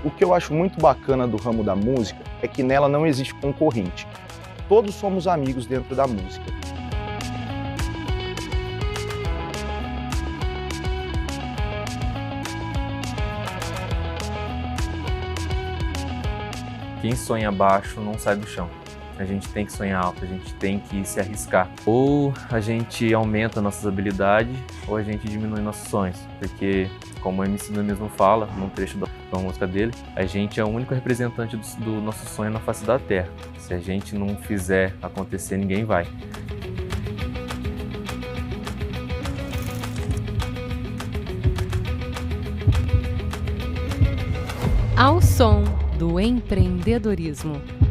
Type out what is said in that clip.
O que eu acho muito bacana do ramo da música é que nela não existe concorrente. Todos somos amigos dentro da música. Quem sonha baixo não sai do chão. A gente tem que sonhar alto, a gente tem que se arriscar. Ou a gente aumenta nossas habilidades, ou a gente diminui nossos sonhos. Porque, como o MC mesmo fala, num trecho da música dele, a gente é o único representante do nosso sonho na face da Terra. Se a gente não fizer acontecer, ninguém vai. Ao som do empreendedorismo.